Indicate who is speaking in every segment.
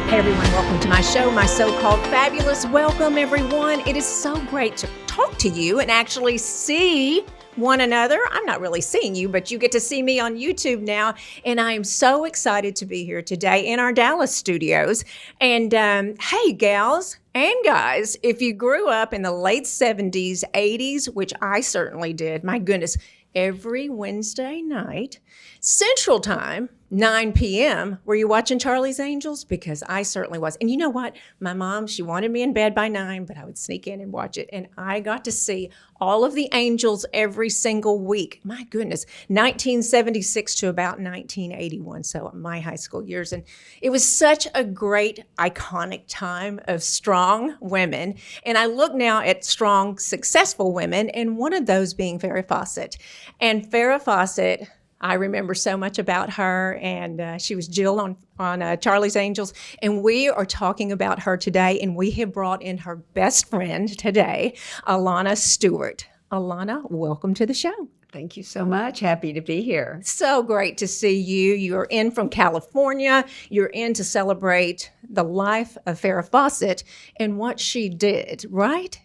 Speaker 1: Hey everyone, welcome to my show, My So-Called Fabulous. Welcome everyone. It is so great to talk to you and actually see one another. I'm not really seeing you, but you get to see me on YouTube now. And I am so excited to be here today in our Dallas studios. And hey, gals and guys, if you grew up in the late 70s, 80s, which I certainly did, my goodness, every Wednesday night, Central Time, 9 p.m. Were you watching Charlie's Angels? Because I certainly was. And you know what? My mom, she wanted me in bed by 9, but I would sneak in and watch it. And I got to see all of the Angels every single week. My goodness, 1976 to about 1981. So my high school years. And it was such a great, iconic time of strong women. And I look now at strong, successful women, and one of those being Farrah Fawcett. And Farrah Fawcett, I remember so much about her, and she was Jill on Charlie's Angels, and we are talking about her today, and we have brought in her best friend today, Alana Stewart. Alana, welcome to the show.
Speaker 2: Thank you so much. Happy to be here.
Speaker 1: So great to see you. You're in from California. You're in to celebrate the life of Farrah Fawcett and what she did, right?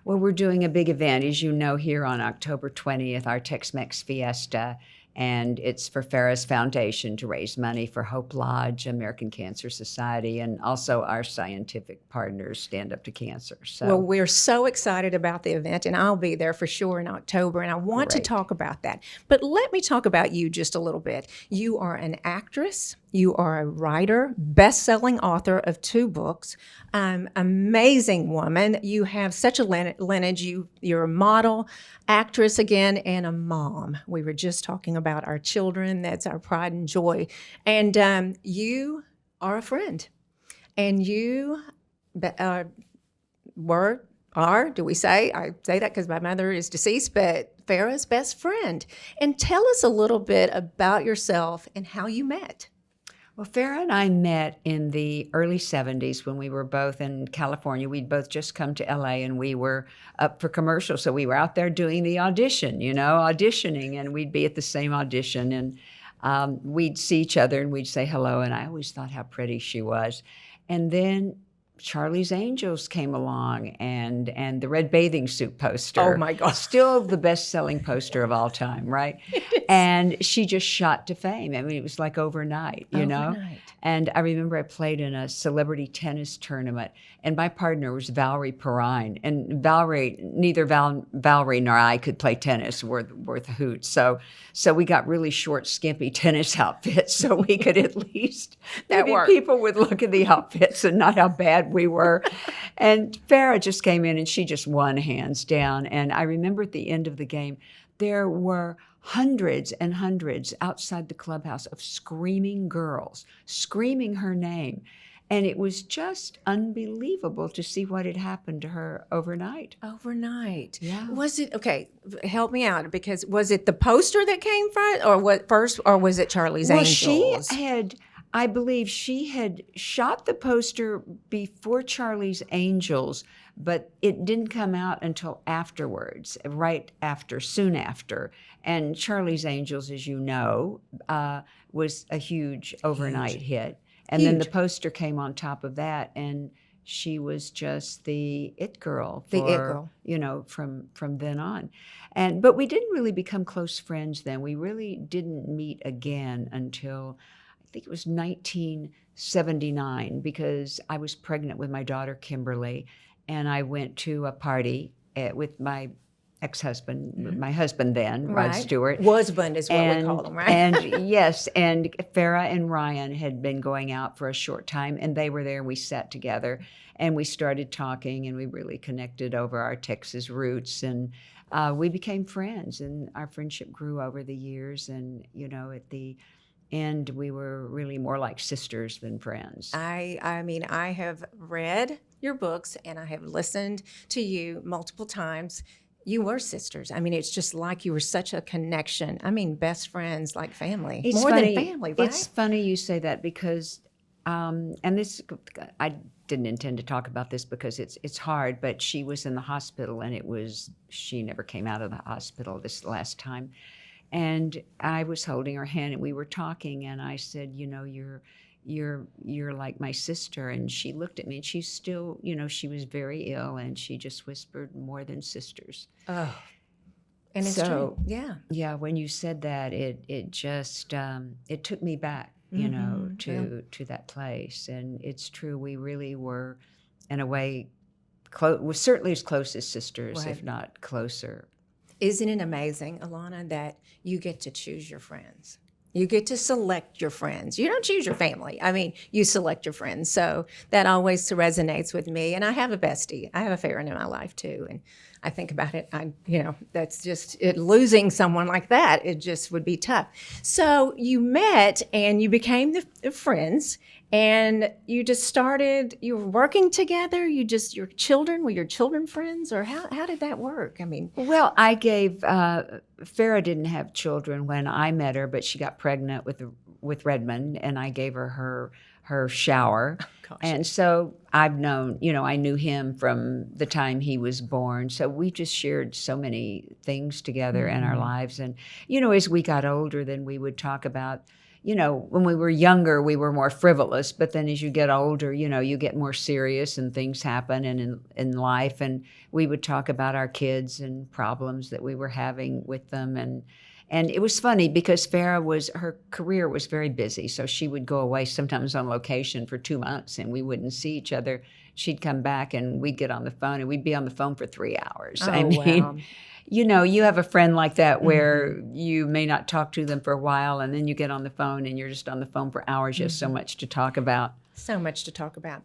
Speaker 2: Well, we're doing a big event, as you know, here on October 20th, our Tex-Mex Fiesta. And it's for Farrah's Foundation to raise money for Hope Lodge, American Cancer Society, and also our scientific partners, Stand Up to Cancer. So,
Speaker 1: well, we're so excited about the event, and I'll be there for sure in October, and I want to talk about that. But let me talk about you just a little bit. You are an actress. You are a writer, best-selling author of 2 books, amazing woman. You have such a lineage. You're a model, actress again, and a mom. We were just talking about our children. That's our pride and joy. And you are a friend. And you do we say? I say that because my mother is deceased, but Farrah's best friend. And tell us a little bit about yourself and how you met.
Speaker 2: Well, Farrah and I met in the early 70s when we were both in California. We'd both just come to LA and we were up for commercials. So we were out there doing the auditioning, and we'd be at the same audition, and we'd see each other and we'd say hello. And I always thought how pretty she was. And then Charlie's Angels came along, and the red bathing suit poster.
Speaker 1: Oh my God.
Speaker 2: Still the best-selling poster of all time, right? And she just shot to fame. I mean, it was like overnight, you know? And I remember I played in a celebrity tennis tournament, and my partner was Valerie Perrine. And neither Valerie nor I could play tennis worth a hoot. So we got really short, skimpy tennis outfits so we could at least, maybe people would look at the outfits and not how bad we were. And Farrah just came in and she just won hands down. And I remember at the end of the game, there were hundreds and hundreds outside the clubhouse of screaming girls, screaming her name. And it was just unbelievable to see what had happened to her overnight.
Speaker 1: Overnight.
Speaker 2: Yeah.
Speaker 1: Was it, okay, help me out, because was it the poster that came first, or was it Charlie's Angels?
Speaker 2: I believe she had shot the poster before Charlie's Angels, but it didn't come out until afterwards, soon after. And Charlie's Angels, as you know, was a huge overnight hit. And then the poster came on top of that, and she was just the it girl. From then on. But we didn't really become close friends then. We really didn't meet again until I think it was 1979, because I was pregnant with my daughter, Kimberly, and I went to a party with my ex-husband, my husband then, Rod Stewart.
Speaker 1: Husband is what we call him, right?
Speaker 2: And yes, and Farrah and Ryan had been going out for a short time, and they were there, and we sat together, and we started talking, and we really connected over our Texas roots, and we became friends, and our friendship grew over the years, and, at the end, we were really more like sisters than friends.
Speaker 1: I mean, I have read your books and I have listened to you multiple times. You were sisters. I mean, it's just like you were such a connection. I mean, best friends, like family.
Speaker 2: It's
Speaker 1: more
Speaker 2: funny,
Speaker 1: than family, right?
Speaker 2: It's funny you say that because, and this, I didn't intend to talk about this because it's hard, but she was in the hospital and she never came out of the hospital this last time. And I was holding her hand, and we were talking, and I said, you're like my sister. And she looked at me, and she's still, she was very ill, and she just whispered, more than sisters.
Speaker 1: Oh, and it's true. Yeah.
Speaker 2: Yeah. When you said that, it just, it took me back, to that place. And it's true. We really were, in a way, was certainly as close as sisters,
Speaker 1: Right.
Speaker 2: if not closer.
Speaker 1: Isn't it amazing, Alana, that you get to choose your friends? You get to select your friends. You don't choose your family. I mean, you select your friends. So that always resonates with me. And I have a bestie. I have a Farrah in my life too. And I think about it. That's just it. Losing someone like that, it just would be tough. So you met and you became the friends, and you just started. You were working together. Your children friends, or how did that work? I mean,
Speaker 2: well, I gave Farrah didn't have children when I met her, but she got pregnant with Redmond, and I gave her shower.
Speaker 1: Gosh.
Speaker 2: And so I've known, I knew him from the time he was born. So we just shared so many things together in our lives. And, as we got older, then we would talk about, when we were younger, we were more frivolous. But then as you get older, you get more serious, and things happen in life. And we would talk about our kids and problems that we were having with them. And it was funny because Farrah her career was very busy. So she would go away sometimes on location for 2 months, and we wouldn't see each other. She'd come back, and we'd get on the phone, and we'd be on the phone for 3 hours.
Speaker 1: Oh,
Speaker 2: I mean,
Speaker 1: wow.
Speaker 2: You have a friend like that where you may not talk to them for a while, and then you get on the phone, and you're just on the phone for hours. You have so much to talk about.
Speaker 1: So much to talk about.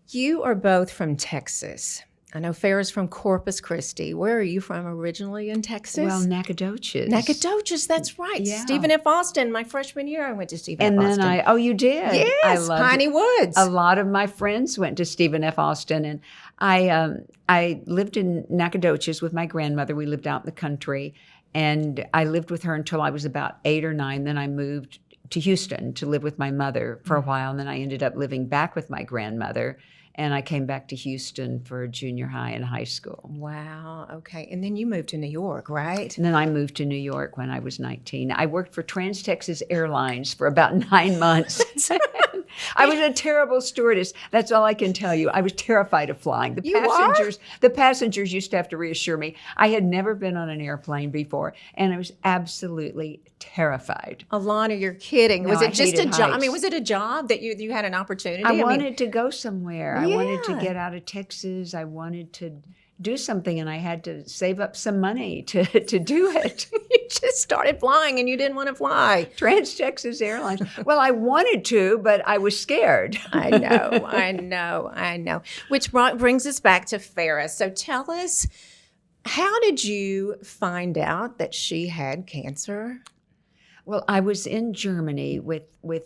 Speaker 1: You are both from Texas. I know Farrah's from Corpus Christi. Where are you from originally in Texas?
Speaker 2: Well, Nacogdoches.
Speaker 1: Nacogdoches, that's right.
Speaker 2: Yeah.
Speaker 1: Stephen F. Austin. My freshman year, I went to Stephen F. Austin.
Speaker 2: And then you did?
Speaker 1: Yes, Piney Woods.
Speaker 2: A lot of my friends went to Stephen F. Austin, and I lived in Nacogdoches with my grandmother. We lived out in the country, and I lived with her until I was about 8 or 9. Then I moved to Houston to live with my mother for a while, and then I ended up living back with my grandmother. And I came back to Houston for junior high and high school.
Speaker 1: Wow. Okay. And then you moved to New York, right?
Speaker 2: And then I moved to New York when I was 19. I worked for Trans-Texas Airlines for about 9 months. I was a terrible stewardess. That's all I can tell you. I was terrified of flying. The passengers used to have to reassure me. I had never been on an airplane before, and I was absolutely terrified.
Speaker 1: Alana, you're kidding.
Speaker 2: No,
Speaker 1: Was it just a job?
Speaker 2: heights.
Speaker 1: I mean, was it a job that you had an opportunity?
Speaker 2: I wanted to go somewhere. I wanted to
Speaker 1: Yeah.
Speaker 2: get out of Texas. I wanted to do something, and I had to save up some money to do it.
Speaker 1: You just started flying and you didn't want to fly.
Speaker 2: Trans-Texas Airlines. Well, I wanted to, but I was scared.
Speaker 1: I know. Which brings us back to Farrah. So tell us, how did you find out that she had cancer?
Speaker 2: Well, I was in Germany with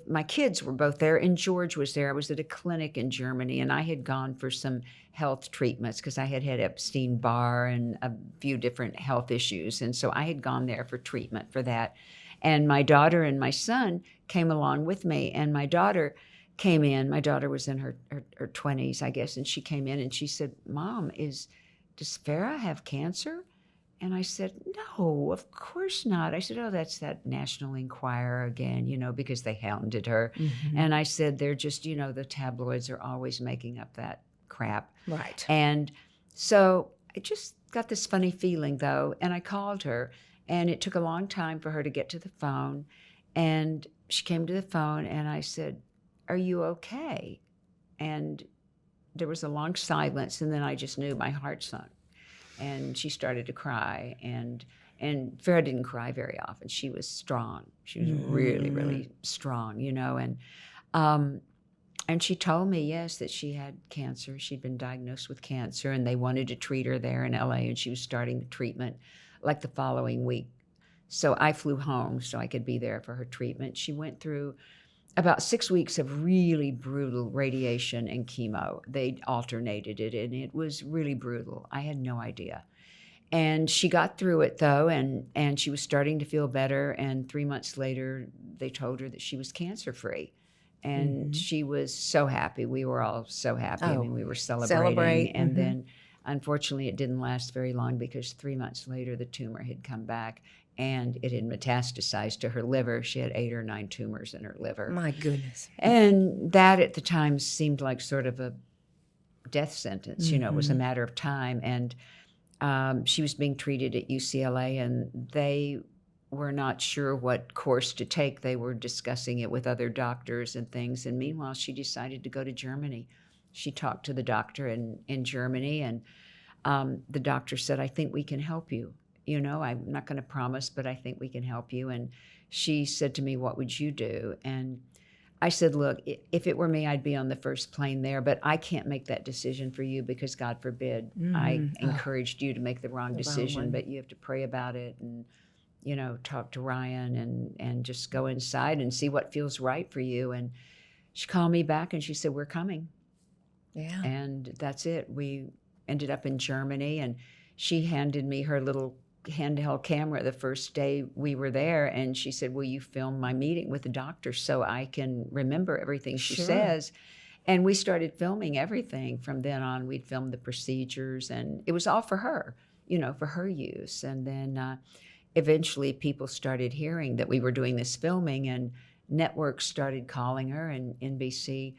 Speaker 2: my kids were both there, and George was there. I was at a clinic in Germany, and I had gone for some health treatments because I had Epstein-Barr and a few different health issues. And so I had gone there for treatment for that. And my daughter and my son came along with me, and my daughter came in. My daughter was in her 20s, I guess, and she came in and she said, "Mom, does Farrah have cancer?" And I said, "No, of course not." I said, "Oh, that's that National Enquirer again, because they hounded her."
Speaker 1: Mm-hmm.
Speaker 2: And I said, "They're just, the tabloids are always making up that crap."
Speaker 1: Right.
Speaker 2: And so I just got this funny feeling, though, and I called her, and it took a long time for her to get to the phone. And she came to the phone, and I said, "Are you okay?" And there was a long silence, and then I just knew my heart sunk. And she started to cry, and Farrah didn't cry very often. She was strong. She was really, really strong, and she told me, yes, that she had cancer. She'd been diagnosed with cancer, and they wanted to treat her there in LA, and she was starting the treatment like the following week. So I flew home so I could be there for her treatment. She went through about 6 weeks of really brutal radiation and chemo. They alternated it, and it was really brutal. I had no idea. And she got through it, though, and she was starting to feel better. And 3 months later, they told her that she was cancer-free. And she was so happy. We were all so happy. I mean, we were celebrating. And then, unfortunately, it didn't last very long because 3 months later, the tumor had come back. and it had metastasized to her liver. She had 8 or 9 tumors in her liver.
Speaker 1: My goodness.
Speaker 2: And that at the time seemed like sort of a death sentence, it was a matter of time. And she was being treated at UCLA, and they were not sure what course to take. They were discussing it with other doctors and things. And meanwhile, she decided to go to Germany. She talked to the doctor in Germany, and the doctor said, I think we can help you. I'm not going to promise, but I think we can help you. And she said to me, what would you do? And I said, look, if it were me, I'd be on the first plane there, but I can't make that decision for you because, God forbid, I encouraged you to make the wrong decision, but you have to pray about it and, talk to Ryan and just go inside and see what feels right for you. And she called me back and she said, we're coming.
Speaker 1: Yeah.
Speaker 2: And that's it. We ended up in Germany, and she handed me her little handheld camera the first day we were there, and she said, will you film my meeting with the doctor so I can remember everything she says? And we started filming everything. From then on, we'd film the procedures, and it was all for her, for her use. And then eventually people started hearing that we were doing this filming, and networks started calling her, and NBC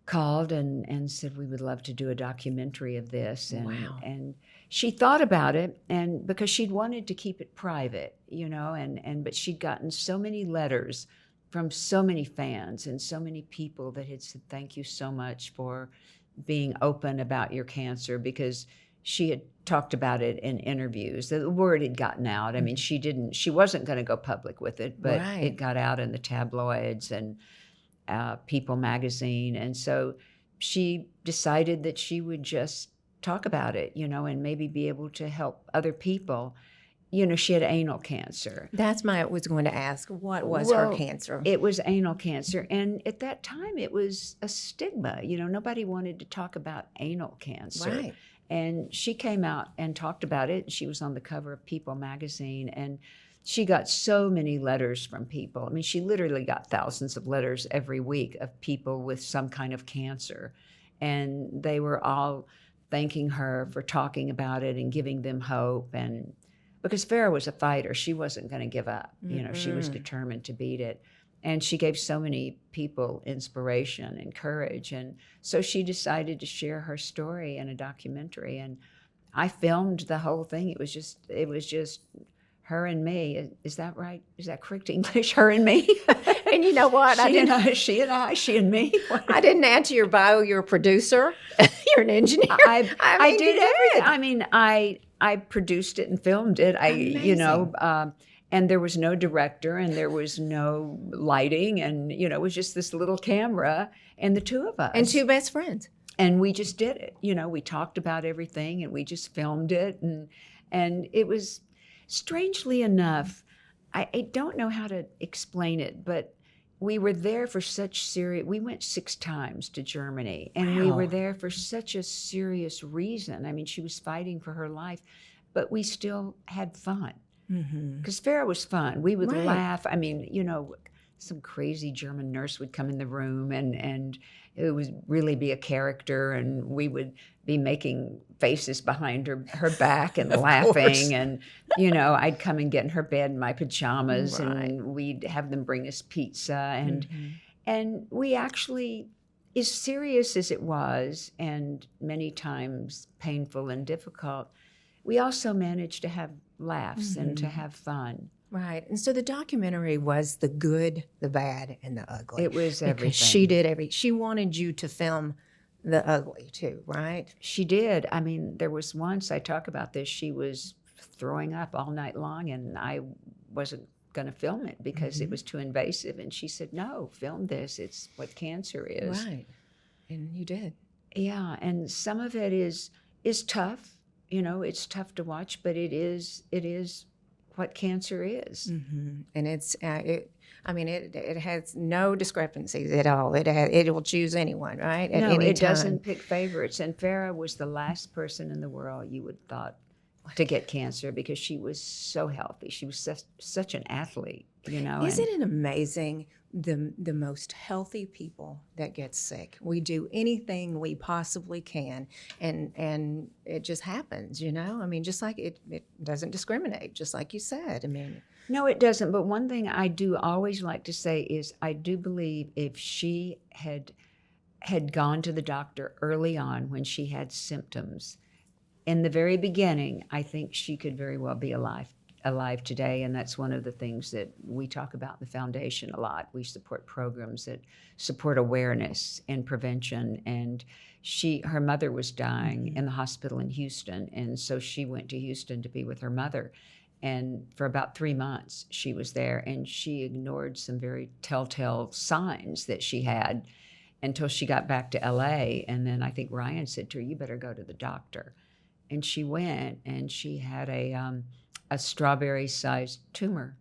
Speaker 2: called and said, we would love to do a documentary of this. And,
Speaker 1: wow.
Speaker 2: And she thought about it, and because she'd wanted to keep it private, but she'd gotten so many letters from so many fans and so many people that had said, thank you so much for being open about your cancer, because she had talked about it in interviews. The word had gotten out. I mean, she wasn't going to go public with it, but it got out in the tabloids and People magazine. And so she decided that she would just talk about it, and maybe be able to help other people. She had anal cancer.
Speaker 1: That's I was going to ask, what was her cancer?
Speaker 2: It was anal cancer. And at that time, it was a stigma. Nobody wanted to talk about anal cancer.
Speaker 1: Right.
Speaker 2: And she came out and talked about it. She was on the cover of People magazine, and she got so many letters from people. I mean, she literally got thousands of letters every week of people with some kind of cancer. And they were all thanking her for talking about it and giving them hope. And because Farrah was a fighter, she wasn't going to give up. She was determined to beat it. And she gave so many people inspiration and courage. And so she decided to share her story in a documentary. And I filmed the whole thing. It was just her and me. Is that right? Is that correct English? Her and me?
Speaker 1: And you know what?
Speaker 2: She and me.
Speaker 1: I didn't add to your bio, you're a producer. You're an engineer.
Speaker 2: I did everything. I mean, I produced it and filmed it. And there was no director, and there was no lighting, and it was just this little camera and the two of us.
Speaker 1: And two best friends.
Speaker 2: And we just did it. We talked about everything, and we just filmed it, and it was, strangely enough, I don't know how to explain it, but we were there for we went 6 times to Germany, and we were there for such a serious reason. I mean, she was fighting for her life, but we still had fun. Because Farrah was fun. We would laugh. I mean, some crazy German nurse would come in the room and it would really be a character, and we would be making faces behind her back and laughing. And, I'd come and get in her bed in my pajamas, and we'd have them bring us pizza. And we actually, as serious as it was, and many times painful and difficult, we also managed to have laughs and to have fun.
Speaker 1: Right. And so the documentary was the good, the bad, and the ugly.
Speaker 2: It was everything.
Speaker 1: Because she wanted you to film the ugly too, right?
Speaker 2: She did. I mean, there was once, I talk about this, she was throwing up all night long, and I wasn't going to film it because it was too invasive. And she said, no, film this. It's what cancer is.
Speaker 1: Right. And you did.
Speaker 2: Yeah. And some of it is tough. It's tough to watch, but it is what cancer is.
Speaker 1: And it has no discrepancies at all. It will choose anyone, right? At any time.
Speaker 2: Doesn't pick favorites. And Farrah was the last person in the world you would thought to get cancer, because she was so healthy. She was such an athlete,
Speaker 1: Isn't it amazing the most healthy people that get sick? We do anything we possibly can, and it just happens, just like it doesn't discriminate, just like you said.
Speaker 2: No, it doesn't. But one thing I do always like to say is I do believe if she had gone to the doctor early on when she had symptoms, in the very beginning, I think she could very well be alive today. And that's one of the things that we talk about in the foundation a lot. We support programs that support awareness and prevention. And her mother was dying in the hospital in Houston. And so she went to Houston to be with her mother. And for about 3 months, she was there, and she ignored some very telltale signs that she had until she got back to LA. And then I think Ryan said to her, "You better go to the doctor." And she went, and she had a strawberry-sized tumor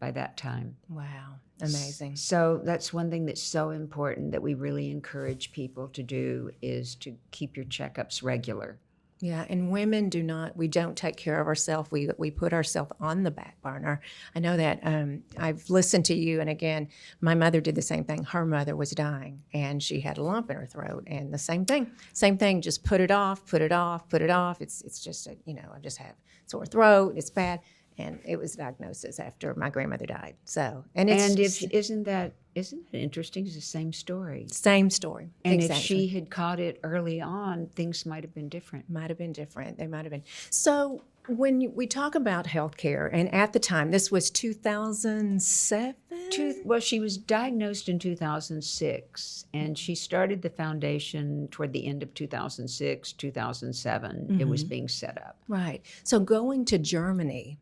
Speaker 2: by that time.
Speaker 1: Wow, amazing.
Speaker 2: So that's one thing that's so important that we really encourage people to do, is to keep your checkups regular.
Speaker 1: Yeah, and women we don't take care of ourselves. We put ourselves on the back burner. I know that. I've listened to you, and again, my mother did the same thing. Her mother was dying, and she had a lump in her throat, and the same thing, just put it off. It's just, I just have sore throat, it's bad. And it was diagnosis after my grandmother died. So,
Speaker 2: isn't that interesting? It's the same story.
Speaker 1: Same story.
Speaker 2: And
Speaker 1: exactly.
Speaker 2: If she had caught it early on, things might have been different.
Speaker 1: They might have been. So when we talk about healthcare, and at the time, this was 2007?
Speaker 2: Well, she was diagnosed in 2006, and she started the foundation toward the end of 2006, 2007. It was being set up.
Speaker 1: Right. So going to Germany,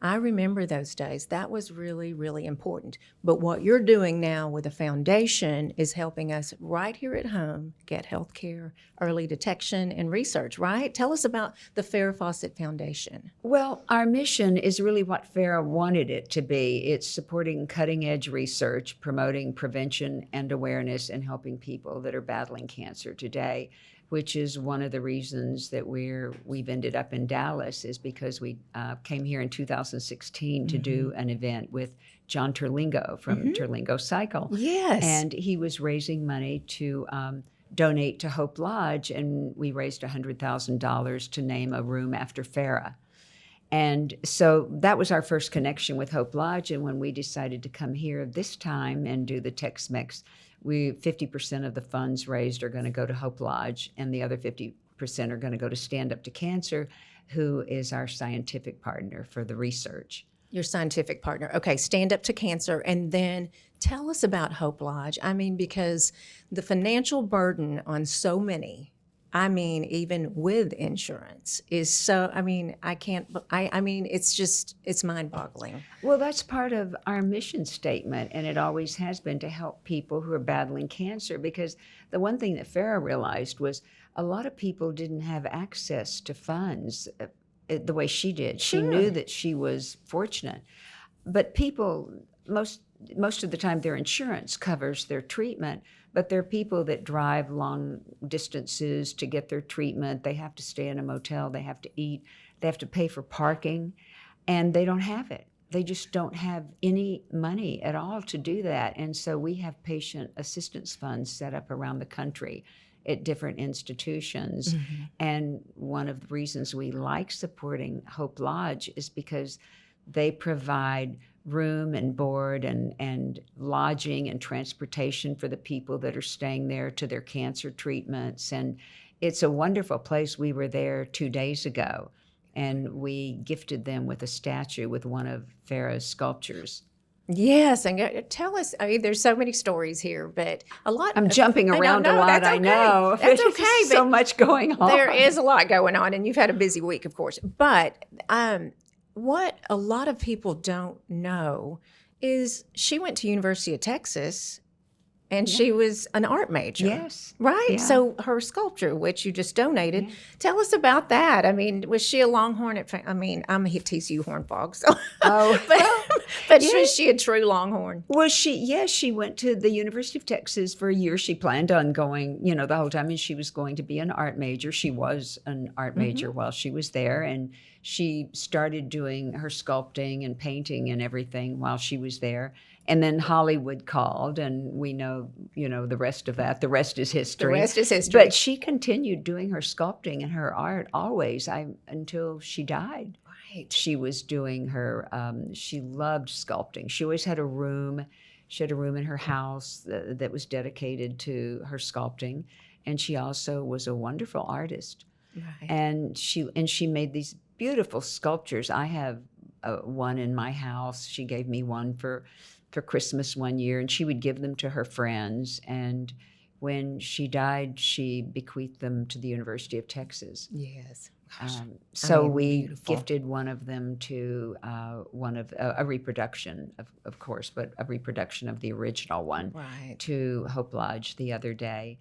Speaker 1: I remember those days. That was really, really important. But what you're doing now with the foundation is helping us right here at home get health care, early detection, and research, right? Tell us about the Farrah Fawcett Foundation.
Speaker 2: Well, our mission is really what Farrah wanted it to be. It's supporting cutting-edge research, promoting prevention and awareness, and helping people that are battling cancer today, which is one of the reasons that we've ended up in Dallas, is because we came here in 2016 to do an event with John Terlingo from Terlingo Cycle.
Speaker 1: Yes.
Speaker 2: And he was raising money to donate to Hope Lodge, and we raised $100,000 to name a room after Farrah. And so that was our first connection with Hope Lodge. And when we decided to come here this time and do the Tex-Mex, 50% of the funds raised are going to go to Hope Lodge, and the other 50% are going to go to Stand Up to Cancer, who is our scientific partner for the research.
Speaker 1: Your scientific partner. Okay, Stand Up to Cancer. And then tell us about Hope Lodge. because the financial burden on so many, even with insurance, is so, it's mind-boggling.
Speaker 2: Well, that's part of our mission statement, and it always has been, to help people who are battling cancer, because the one thing that Farrah realized was a lot of people didn't have access to funds the way she did. She knew that she was fortunate, but people, most of the time, their insurance covers their treatment, but there are people that drive long distances to get their treatment. They have to stay in a motel, they have to eat, they have to pay for parking, and they don't have it. They just don't have any money at all to do that. And so we have patient assistance funds set up around the country at different institutions. And one of the reasons we like supporting Hope Lodge is because they provide room and board and lodging and transportation for the people that are staying there to their cancer treatments. And it's a wonderful place. We were there 2 days ago, and we gifted them with a statue with one of Farrah's sculptures.
Speaker 1: Yes, and tell us, there's so many stories here, but a lot.
Speaker 2: I'm jumping around a lot,
Speaker 1: that's okay.
Speaker 2: I know.
Speaker 1: That's okay.
Speaker 2: So much going on.
Speaker 1: There is a lot going on, and you've had a busy week, of course. But what a lot of people don't know is she went to University of Texas, And she was an art major.
Speaker 2: Yes.
Speaker 1: Right?
Speaker 2: Yeah.
Speaker 1: So her sculpture, which you just donated, tell us about that. I mean, was she a Longhorn I mean, I'm a TCU Horn Frog, so.
Speaker 2: Oh,
Speaker 1: but was she a true Longhorn?
Speaker 2: Was she? Yes, she went to the University of Texas for a year. She planned on going, the whole time, and she was going to be an art major. She was an art major while she was there, and she started doing her sculpting and painting and everything while she was there. And then Hollywood called, and we know, the rest of that. The rest is history.
Speaker 1: The rest is history.
Speaker 2: But she continued doing her sculpting and her art always, until she died.
Speaker 1: Right.
Speaker 2: She was doing her, she loved sculpting. She always had a room. She had a room in her house that was dedicated to her sculpting. And she also was a wonderful artist.
Speaker 1: Right.
Speaker 2: And she made these beautiful sculptures. I have one in my house. She gave me one for Christmas one year, and she would give them to her friends. And when she died, she bequeathed them to the University of Texas.
Speaker 1: Yes.
Speaker 2: So we
Speaker 1: beautiful.
Speaker 2: gifted one of them to one of a reproduction, of course, but a reproduction of the original one,
Speaker 1: Right.
Speaker 2: to Hope Lodge the other day.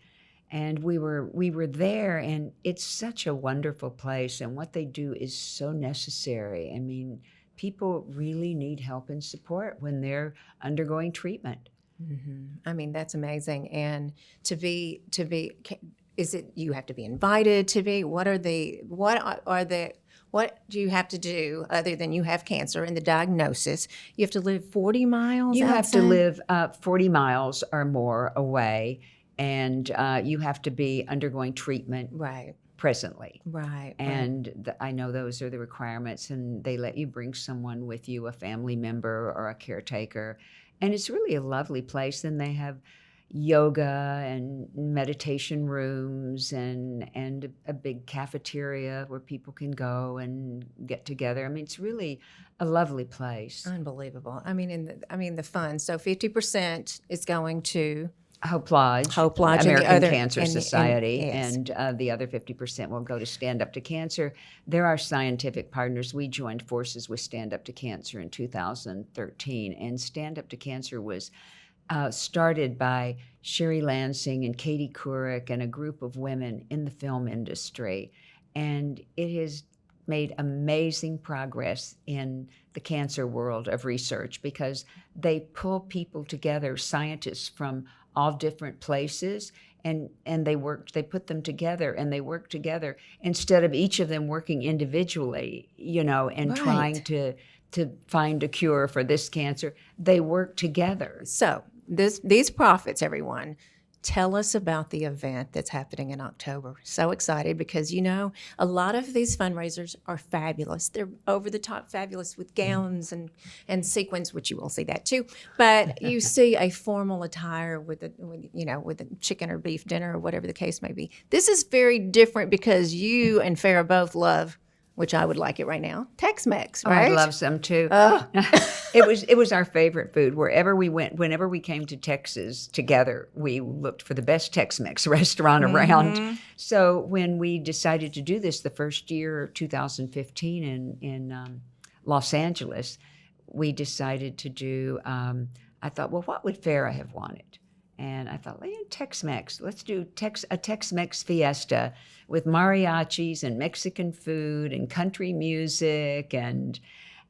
Speaker 2: And we were there, and it's such a wonderful place, and what they do is so necessary. I mean, people really need help and support when they're undergoing treatment.
Speaker 1: Mm-hmm. I mean, that's amazing. And to be, is it you have to be invited to be? What do you have to do other than you have cancer and the diagnosis? You have to live 40 miles.
Speaker 2: You have to
Speaker 1: outside?
Speaker 2: live 40 miles or more away, and you have to be undergoing treatment
Speaker 1: Right.
Speaker 2: presently.
Speaker 1: Right.
Speaker 2: And I know those are the requirements, and they let you bring someone with you, a family member or a caretaker. And it's really a lovely place. And they have yoga and meditation rooms and a big cafeteria where people can go and get together. I mean, it's really a lovely place.
Speaker 1: Unbelievable. I mean, the fund. So 50% is going to
Speaker 2: Hope Lodge,
Speaker 1: Hope Lodge, and the
Speaker 2: American
Speaker 1: other-
Speaker 2: Cancer
Speaker 1: and-
Speaker 2: Society,
Speaker 1: yes.
Speaker 2: and the other 50% will go to Stand Up to Cancer. They're our scientific partners. We joined forces with Stand Up to Cancer in 2013, and Stand Up to Cancer was started by Sherry Lansing and Katie Couric and a group of women in the film industry, and it has made amazing progress in the cancer world of research because they pull people together, scientists from all different places, and they put them together, and they work together instead of each of them working individually, and
Speaker 1: Right.
Speaker 2: trying to find a cure for this cancer. They work together.
Speaker 1: So these profits, everyone, tell us about the event that's happening in October. So excited because, a lot of these fundraisers are fabulous. They're over the top fabulous with gowns and sequins, which you will see that too. But you see a formal attire with a chicken or beef dinner or whatever the case may be. This is very different because you and Farrah both love, which I would like it right now, Tex-Mex, right?
Speaker 2: I love some too.
Speaker 1: Oh.
Speaker 2: It was our favorite food. Wherever we went, whenever we came to Texas together, we looked for the best Tex-Mex restaurant around. So when we decided to do this the first year, 2015, in Los Angeles, we decided to do, I thought, well, what would Farrah have wanted? And I thought, Tex-Mex. Let's do a Tex-Mex Fiesta with mariachis and Mexican food and country music, and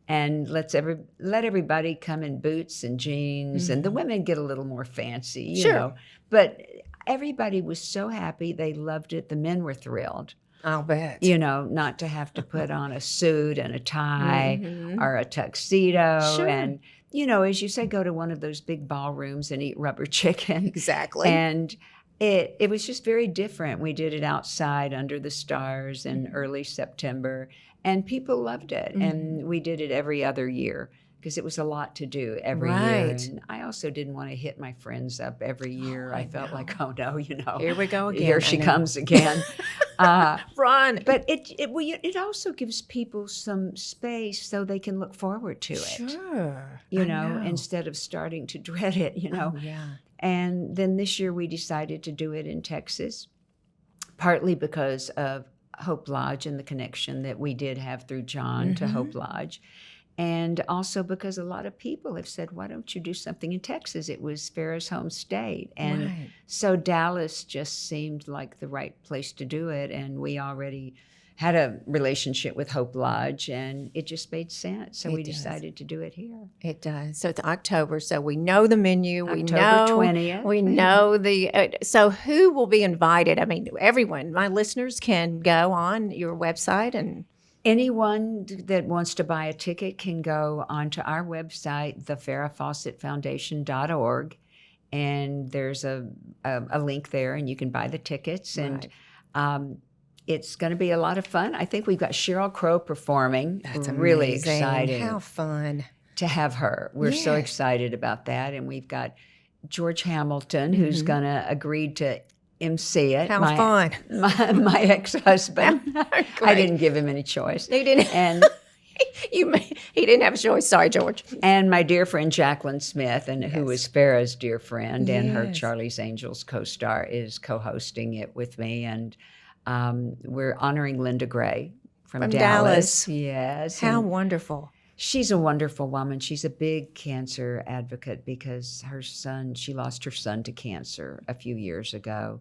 Speaker 2: let everybody come in boots and jeans, and the women get a little more fancy, you know. But everybody was so happy. They loved it. The men were thrilled.
Speaker 1: I'll bet.
Speaker 2: Not to have to put on a suit and a tie or a tuxedo.
Speaker 1: Sure.
Speaker 2: And, as you say, go to one of those big ballrooms and eat rubber chicken.
Speaker 1: Exactly.
Speaker 2: And it was just very different. We did it outside under the stars in early September, and people loved it. And we did it every other year because it was a lot to do every year.
Speaker 1: Right.
Speaker 2: And I also didn't want to hit my friends up every year. I felt like, oh no,
Speaker 1: Here we go again.
Speaker 2: Here she comes again.
Speaker 1: Run.
Speaker 2: But it also gives people some space so they can look forward to it.
Speaker 1: Sure.
Speaker 2: Instead of starting to dread it,
Speaker 1: Oh, yeah.
Speaker 2: And then this year we decided to do it in Texas, partly because of Hope Lodge and the connection that we did have through John to Hope Lodge. And also because a lot of people have said, why don't you do something in Texas? It was Farrah's home state. And so Dallas just seemed like the right place to do it. And we already had a relationship with Hope Lodge, and it just made sense. So we decided to do it here.
Speaker 1: It does. So it's October. So we know the menu.
Speaker 2: October 20th.
Speaker 1: We know the. So who will be invited? I mean, everyone. My listeners can go on your website and.
Speaker 2: Anyone that wants to buy a ticket can go onto our website, thefarrahfawcettfoundation.org, and there's a link there, and you can buy the tickets.
Speaker 1: Right.
Speaker 2: And it's going to be a lot of fun. I think we've got Sheryl Crow performing.
Speaker 1: That's
Speaker 2: really
Speaker 1: amazing.
Speaker 2: exciting.
Speaker 1: How fun
Speaker 2: to have her. We're so excited about that, and we've got George Hamilton, who's going to agree to MC it.
Speaker 1: How fun.
Speaker 2: My ex-husband. I didn't give him any choice.
Speaker 1: You didn't.
Speaker 2: And
Speaker 1: he didn't have a choice. Sorry, George.
Speaker 2: And my dear friend Jacqueline Smith, who is Farrah's dear friend and her Charlie's Angels co-star, is co-hosting it with me. And we're honoring Linda Gray from Dallas. Yes.
Speaker 1: How wonderful.
Speaker 2: She's a wonderful woman. She's a big cancer advocate because she lost her son to cancer a few years ago,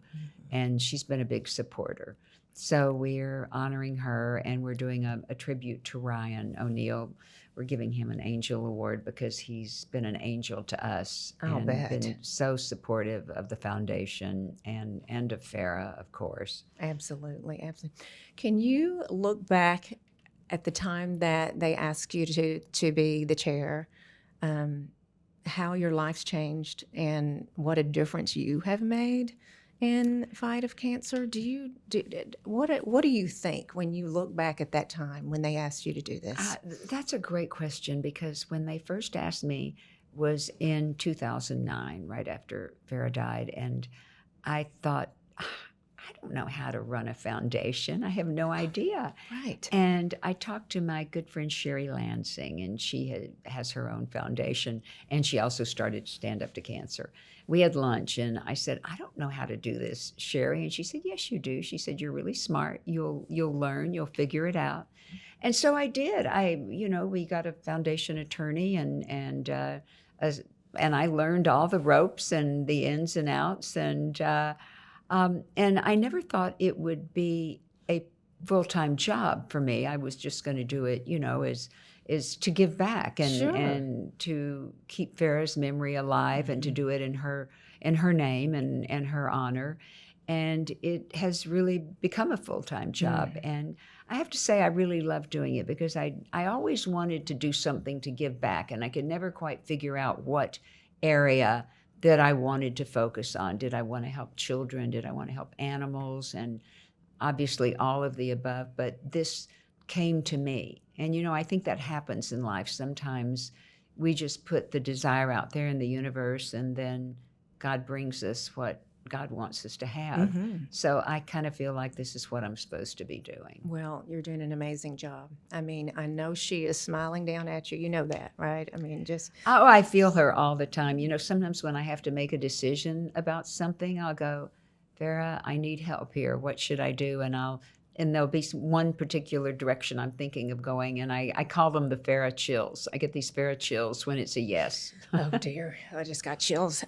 Speaker 2: and she's been a big supporter. So we're honoring her, and we're doing a tribute to Ryan O'Neill. We're giving him an Angel Award because he's been an angel to us and been so supportive of the foundation and of Farrah, of course.
Speaker 1: Absolutely. Can you look back at the time that they asked you to be the chair, how your life's changed and what a difference you have made in the fight of cancer? What do you think when you look back at that time when they asked you to do this?
Speaker 2: That's a great question, because when they first asked me was in 2009, right after Farrah died, and I thought, I don't know how to run a foundation. I have no idea.
Speaker 1: Right.
Speaker 2: And I talked to my good friend Sherry Lansing, and she has her own foundation, and she also started Stand Up to Cancer. We had lunch, and I said, I don't know how to do this, Sherry. And she said, yes, you do. She said, you're really smart. You'll learn. You'll figure it out. And so I did. We got a foundation attorney, and I learned all the ropes and the ins and outs, and I never thought it would be a full-time job for me. I was just going to do it, is to give back and to keep Farrah's memory alive, and to do it in her name and her honor. And it has really become a full-time job. And I have to say I really love doing it because I always wanted to do something to give back, and I could never quite figure out what area that I wanted to focus on. Did I want to help children? Did I want to help animals? And obviously all of the above, but this came to me. And, I think that happens in life. Sometimes we just put the desire out there in the universe, and then God brings us what God wants us to have. So I kind of feel like this is what I'm supposed to be doing.
Speaker 1: Well, you're doing an amazing job. I mean, I know she is smiling down at you. You know that, right? I mean,
Speaker 2: Oh, I feel her all the time. Sometimes when I have to make a decision about something, I'll go, Farrah, I need help here. What should I do? And there'll be one particular direction I'm thinking of going, and I call them the Farrah chills. I get these Farrah chills when it's a yes.
Speaker 1: Oh, dear. I just got chills.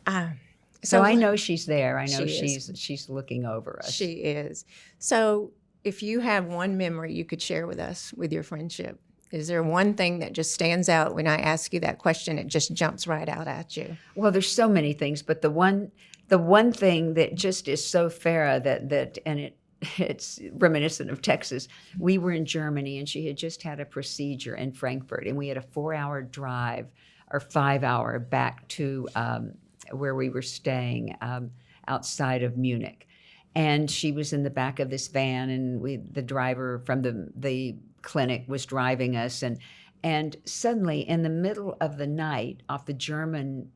Speaker 2: So I know she's there. I know she's looking over us.
Speaker 1: She is. So if you have one memory you could share with us with your friendship, is there one thing that just stands out when I ask you that question? It just jumps right out at you.
Speaker 2: Well, there's so many things, but the one thing that just is so Farrah that it's reminiscent of Texas. We were in Germany, and she had just had a procedure in Frankfurt, and we had a 4-hour drive or 5-hour back to where we were staying outside of Munich. And she was in the back of this van, and the driver from the clinic was driving us. And suddenly, in the middle of the night, off the German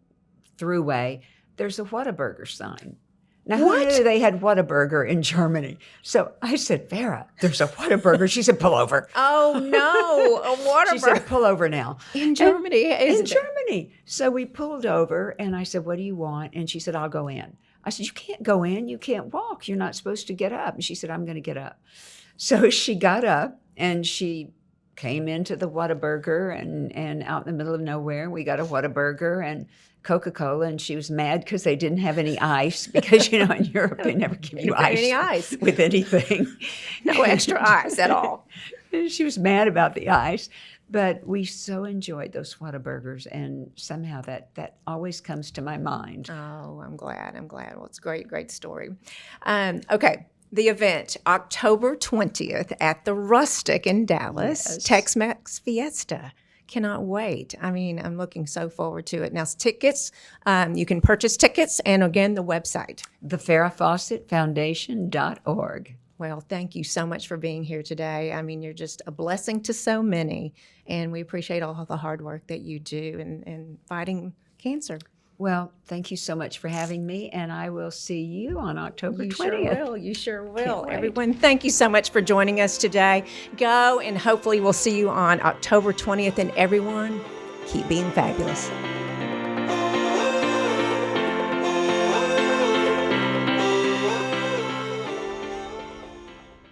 Speaker 2: thruway, there's a Whataburger sign. Now, who knew they had Whataburger in Germany? So I said, Farrah, there's a Whataburger. She said, pull over.
Speaker 1: Oh, no, a Whataburger.
Speaker 2: She said, pull over now.
Speaker 1: In Germany?
Speaker 2: In Germany. So we pulled over, and I said, what do you want? And she said, I'll go in. I said, you can't go in. You can't walk. You're not supposed to get up. And she said, I'm going to get up. So she got up, and she came into the Whataburger and out in the middle of nowhere, we got a Whataburger and Coca-Cola, and she was mad because they didn't have any ice because, you know, in Europe they never give you
Speaker 1: Any ice
Speaker 2: with anything.
Speaker 1: No extra ice at all.
Speaker 2: She was mad about the ice. But we so enjoyed those Whataburgers, and somehow that always comes to my mind.
Speaker 1: Oh, I'm glad. Well, it's a great story. Okay, the event, October 20th at the Rustic in Dallas,
Speaker 2: Yes.
Speaker 1: Tex-Mex Fiesta. Cannot wait. I mean, I'm looking so forward to it. Now, tickets, you can purchase tickets, and again, the website.
Speaker 2: The Farrah Fawcett Foundation.org.
Speaker 1: Well, thank you so much for being here today. I mean, you're just a blessing to so many, and we appreciate all the hard work that you do in fighting cancer.
Speaker 2: Well, thank you so much for having me, and I will see you on October 20th.
Speaker 1: You sure will.
Speaker 2: Can't wait.
Speaker 1: Everyone, thank you so much for joining us today. Go, and hopefully we'll see you on October 20th, and everyone, keep being fabulous.